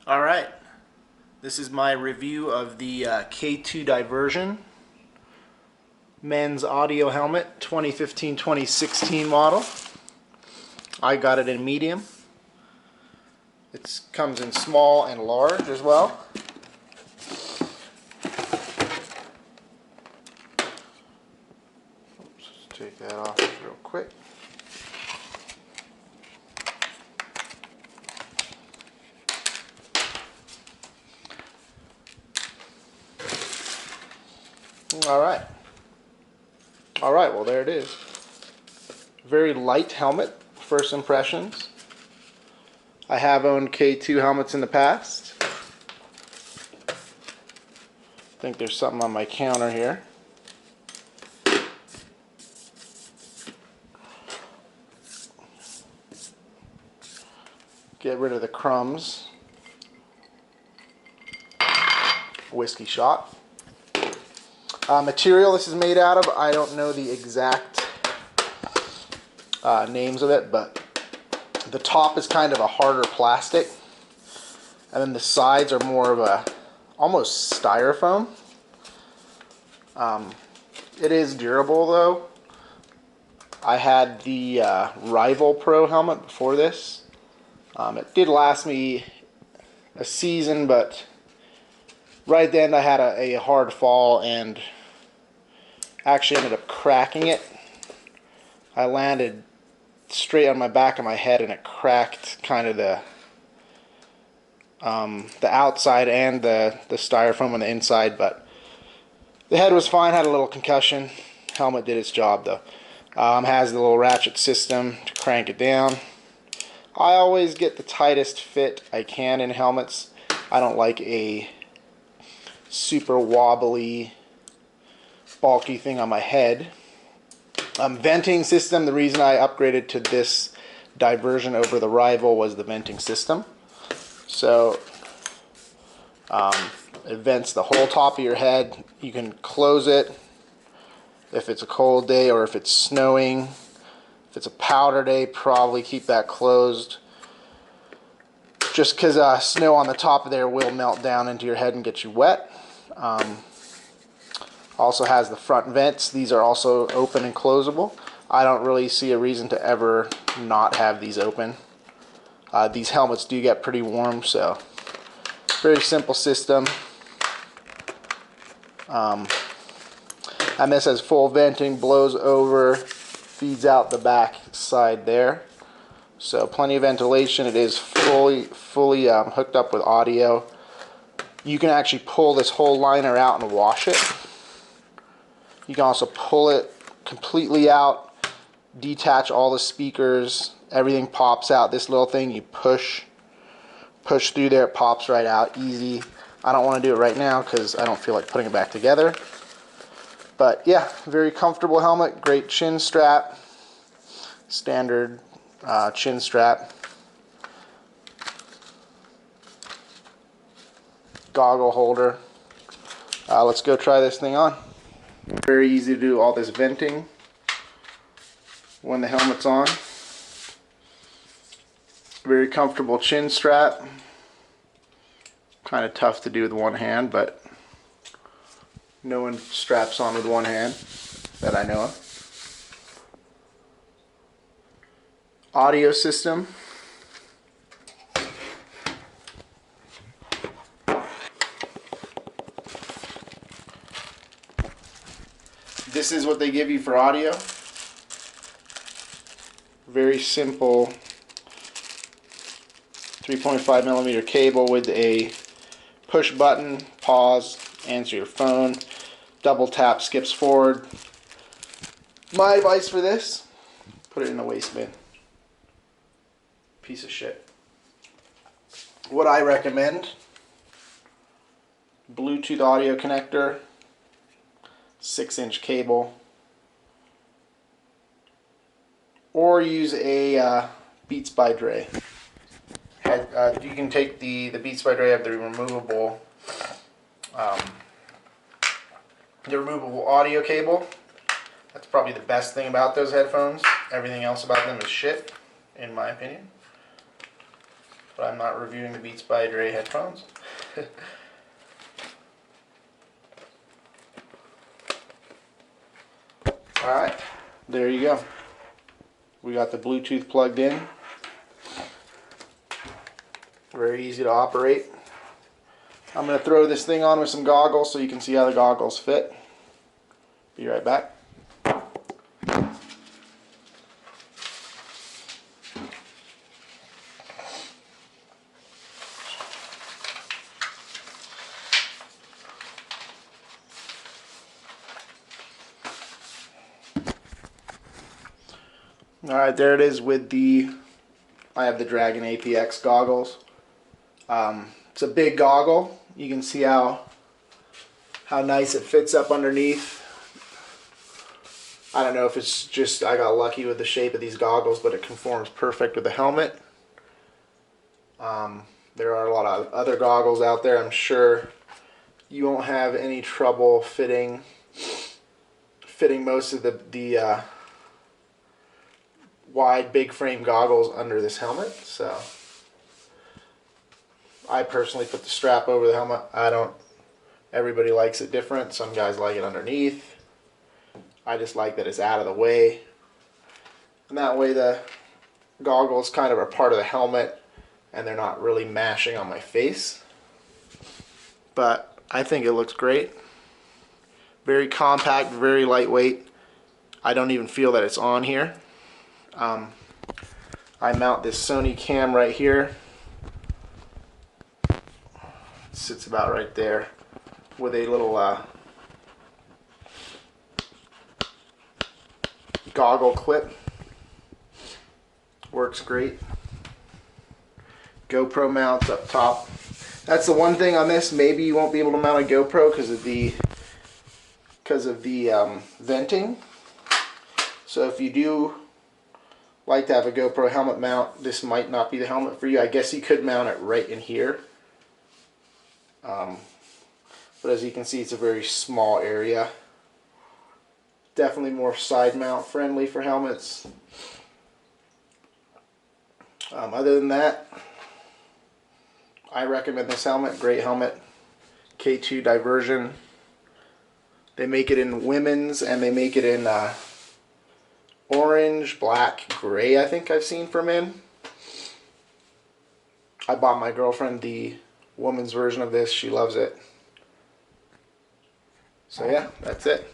All right, this is my review of the K2 Diversion men's audio helmet 2015-2016 model. I got it in medium. It comes in small and large as well. Let's take that off real quick. All right, well there it is. Very light helmet, first impressions. I have owned K2 helmets in the past. I think there's something on my counter here. Get rid of the crumbs. Whiskey shot. Material this is made out of, I don't know the exact names of it, but the top is kind of a harder plastic, and then the sides are more of a almost styrofoam. It is durable though. I had the Rival Pro helmet before this. It did last me a season, but right then I had a hard fall and actually ended up cracking it. I landed straight on my back of my head and it cracked kind of the outside and the styrofoam on the inside, but the head was fine, had a little concussion. Helmet did its job though. Has the little ratchet system to crank it down. I always get the tightest fit I can in helmets. I don't like a super wobbly, bulky thing on my head. Venting system, the reason I upgraded to this Diversion over the Rival was the venting system. So it vents the whole top of your head. You can close it if it's a cold day or if it's snowing. If it's a powder day, probably keep that closed. Just because snow on the top of there will melt down into your head and get you wet. Also has the front vents. These are also open and closable. I don't really see a reason to ever not have these open. These helmets do get pretty warm, so very simple system. And this has full venting, blows over, feeds out the back side there. So plenty of ventilation. It is fully hooked up with audio. You can actually pull this whole liner out and wash it. You can also pull it completely out, detach all the speakers, everything pops out. This little thing you push through there, it pops right out, easy. I don't want to do it right now because I don't feel like putting it back together. But yeah, very comfortable helmet, great chin strap, standard chin strap. Goggle holder. Let's go try this thing on. Very easy to do all this venting when the helmet's on. Very comfortable chin strap. Kind of tough to do with one hand, but no one straps on with one hand that I know of. Audio system. This is what they give you for audio. Very simple 3.5mm cable with a push button, pause, answer your phone, double tap skips forward. My advice for this, put it in the waste bin. Piece of shit. What I recommend, Bluetooth audio connector, 6-inch cable, or use a Beats by Dre. You can take the Beats by Dre, have the removable audio cable. That's probably the best thing about those headphones. Everything else about them is shit, in my opinion. but I'm not reviewing the Beats by Dre headphones. Alright, there you go. We got the Bluetooth plugged in. Very easy to operate. I'm going to throw this thing on with some goggles so you can see how the goggles fit. Be right back. Alright, there it is with I have the Dragon APX goggles. It's a big goggle. You can see how nice it fits up underneath. I don't know if it's just I got lucky with the shape of these goggles, but it conforms perfect with the helmet. There are a lot of other goggles out there. I'm sure you won't have any trouble fitting most of the wide big frame goggles under this helmet. So I personally put the strap over the helmet. Everybody likes it different. Some guys like it underneath. I just like that it's out of the way, and that way the goggles kind of are part of the helmet and they're not really mashing on my face. But I think it looks great. Very compact, very lightweight. I don't even feel that it's on here. I mount this Sony cam right here. It sits about right there with a little goggle clip. Works great. GoPro mounts up top. That's the one thing on this. Maybe you won't be able to mount a GoPro because of the venting. So if you do like to have a GoPro helmet mount, this might not be the helmet for you. I guess you could mount it right in here. But as you can see, it's a very small area. Definitely more side mount friendly for helmets. Other than that, I recommend this helmet. Great helmet. K2 Diversion. They make it in women's and they make it in orange, black, gray, I think I've seen for men. I bought my girlfriend the woman's version of this. She loves it. So yeah, that's it.